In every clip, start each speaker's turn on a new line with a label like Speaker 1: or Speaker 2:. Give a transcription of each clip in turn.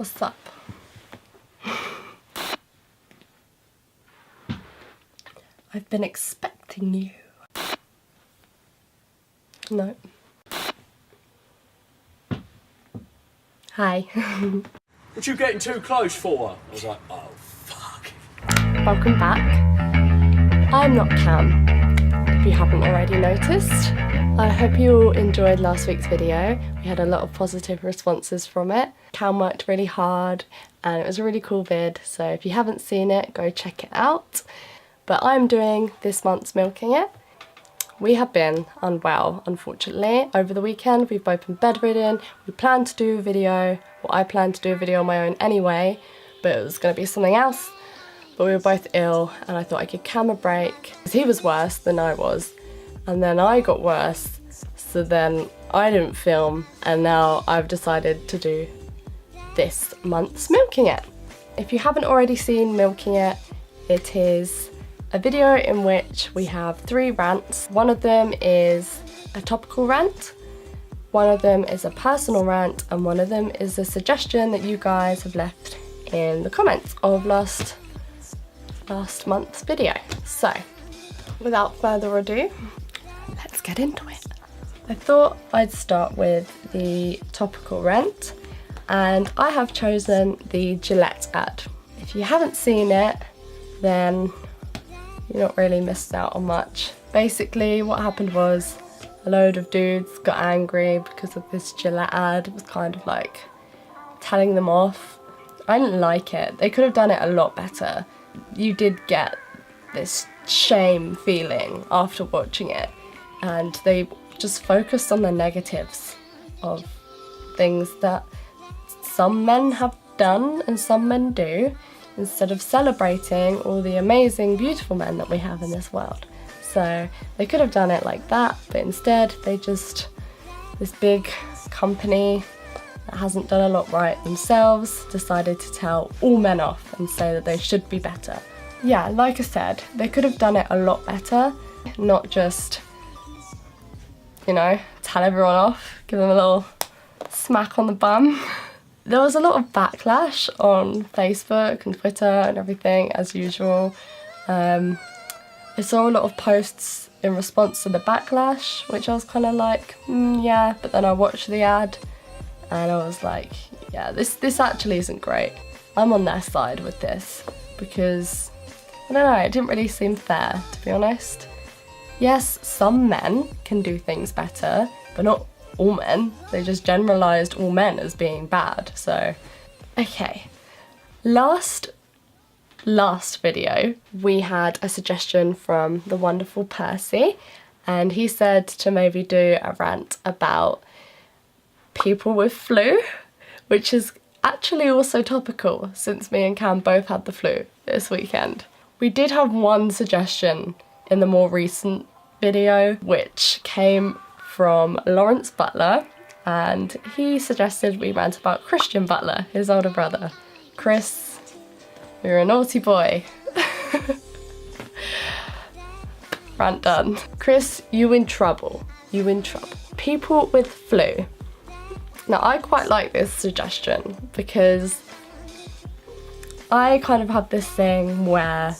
Speaker 1: What's up? I've been expecting you. No. Hi.
Speaker 2: What you getting too close for? I was like, oh fuck.
Speaker 1: Welcome back. I'm not Cam, if you haven't already noticed. I hope you all enjoyed last week's video. We had a lot of positive responses from it. Cam worked really hard and it was a really cool vid, so if you haven't seen it, go check it out. But I'm doing this month's milking it. We have been unwell, unfortunately. Over the weekend, we've both been bedridden. We planned to do a video, well, I planned to do a video on my own anyway, but it was going to be something else. But we were both ill, and I thought I'd give Cam a break, because he was worse than I was. And then I got worse, so then I didn't film, and now I've decided to do this month's milking it. If you haven't already seen milking it, it is a video in which we have 3 rants. One of them is a topical rant, one of them is a personal rant, and one of them is a suggestion that you guys have left in the comments of last month's video. So, without further ado, let's get into it. I thought I'd start with the topical rant, and I have chosen the Gillette ad. If you haven't seen it, then you're not really missed out on much. Basically, what happened was a load of dudes got angry because of this Gillette ad. It was kind of like telling them off. I didn't like it. They could have done it a lot better. You did get this shame feeling after watching it, and they just focused on the negatives of things that some men have done and some men do, instead of celebrating all the amazing, beautiful men that we have in this world. So they could have done it like that, but instead they just, this big company that hasn't done a lot right themselves, decided to tell all men off and say that they should be better. Yeah, like I said, they could have done it a lot better, not just, you know, tell everyone off, give them a little smack on the bum. There was a lot of backlash on Facebook and Twitter and everything, as usual. I saw a lot of posts in response to the backlash, which I was kind of like, yeah, but then I watched the ad and I was like, yeah, this actually isn't great. I'm on their side with this because, I don't know, it didn't really seem fair, to be honest. Yes, some men can do things better, but not all men. They just generalised all men as being bad, so. Okay, last video we had a suggestion from the wonderful Percy, and he said to maybe do a rant about people with flu, which is actually also topical since me and Cam both had the flu this weekend. We did have one suggestion in the more recent video, which came from Lawrence Butler, and he suggested we rant about Christian Butler, his older brother. Chris, you're a naughty boy. Rant done. Chris, you in trouble. You in trouble. People with flu. Now, I quite like this suggestion because I kind of have this thing where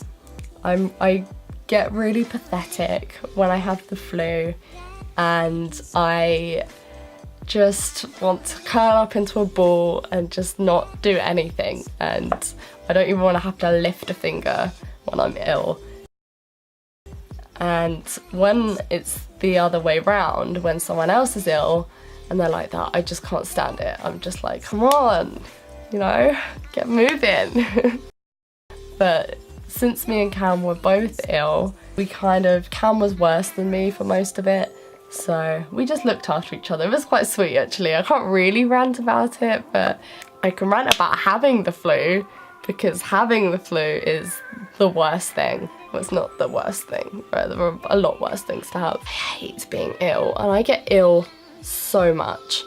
Speaker 1: I get really pathetic when I have the flu, and I just want to curl up into a ball and just not do anything, and I don't even want to have to lift a finger when I'm ill. And when it's the other way round, when someone else is ill and they're like that, I just can't stand it. I'm just like, come on, you know, get moving. But since me and Cam were both ill, Cam was worse than me for most of it, so we just looked after each other. It was quite sweet, actually. I can't really rant about it, but I can rant about having the flu, because having the flu is the worst thing. Well, it's not the worst thing, right? There are a lot worse things to have. I hate being ill, and I get ill so much,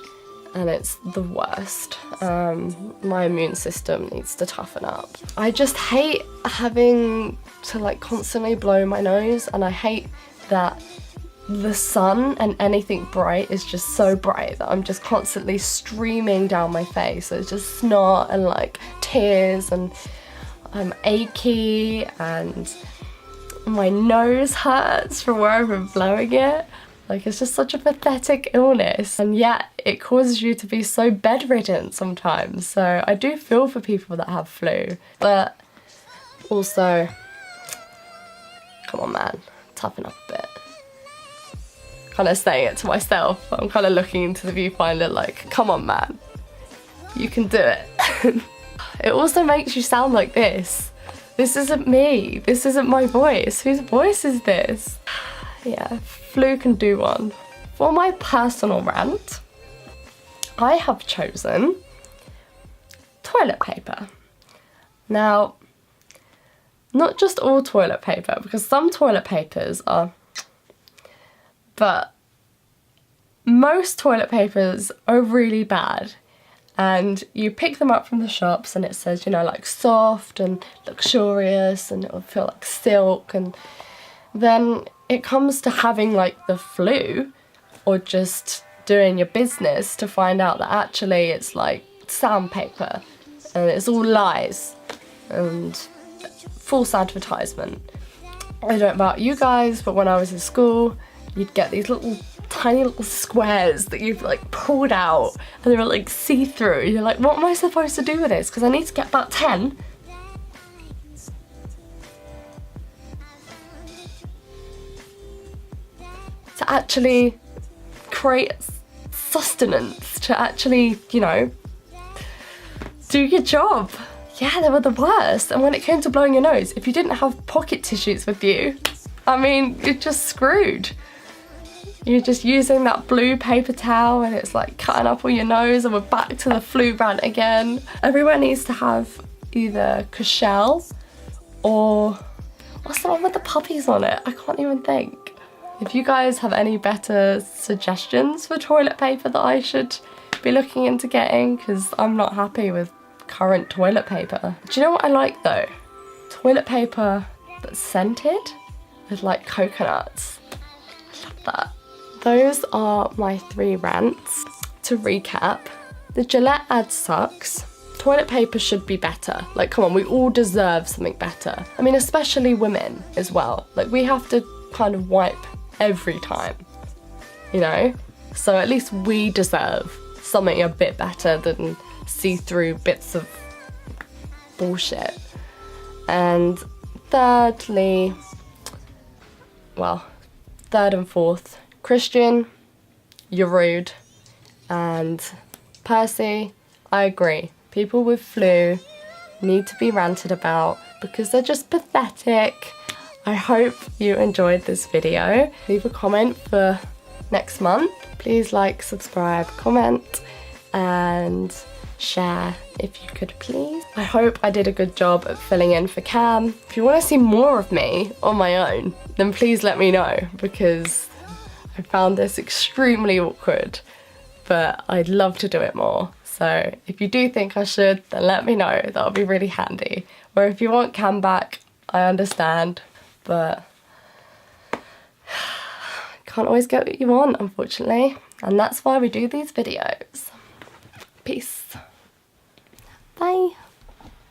Speaker 1: and it's the worst. My immune system needs to toughen up. I just hate having to like constantly blow my nose, and I hate that the sun and anything bright is just so bright that I'm just constantly streaming down my face. So it's just snot and like tears, and I'm achy and my nose hurts from where I've been blowing it. Like, it's just such a pathetic illness, and yet it causes you to be so bedridden sometimes. So I do feel for people that have flu, but also, come on man, toughen up a bit. Kind of saying it to myself. I'm kind of looking into the viewfinder like, come on man, you can do it. It also makes you sound like this. This isn't me, this isn't my voice. Whose voice is this? Yeah, flu can do one. For my personal rant, I have chosen toilet paper. Now, not just all toilet paper, because some toilet papers are, but most toilet papers are really bad. And you pick them up from the shops and it says, you know, like soft and luxurious, and it'll feel like silk, and then it comes to having like the flu or just doing your business to find out that actually it's like sandpaper and it's all lies and false advertisement. I don't know about you guys, but when I was in school, you'd get these little tiny little squares that you've like pulled out and they were like see-through. You're like, what am I supposed to do with this? Because I need to get about 10. To actually create sustenance, to actually, you know, do your job. Yeah, they were the worst. And when it came to blowing your nose, if you didn't have pocket tissues with you, I mean, you're just screwed. You're just using that blue paper towel and it's like cutting up all your nose, and we're back to the flu rant again. Everyone needs to have either Cushelle or what's the one with the puppies on it? I can't even think. If you guys have any better suggestions for toilet paper that I should be looking into getting, because I'm not happy with current toilet paper. Do you know what I like though? Toilet paper that's scented with like coconuts. I love that. Those are my 3 rants. To recap, the Gillette Ad sucks. Toilet paper should be better. Like, come on, we all deserve something better. I mean, especially women as well. Like, we have to kind of wipe every time, you know? So at least we deserve something a bit better than see-through bits of bullshit. And thirdly, well, third and fourth, Christian, you're rude. And Percy, I agree. People with flu need to be ranted about because they're just pathetic. I hope you enjoyed this video. Leave a comment for next month. Please like, subscribe, comment, and share if you could please. I hope I did a good job at filling in for Cam. If you want to see more of me on my own, then please let me know, because I found this extremely awkward, but I'd love to do it more. So if you do think I should, then let me know. That'll be really handy. Or if you want Cam back, I understand, but can't always get what you want, unfortunately. And that's why we do these videos. Peace. Bye.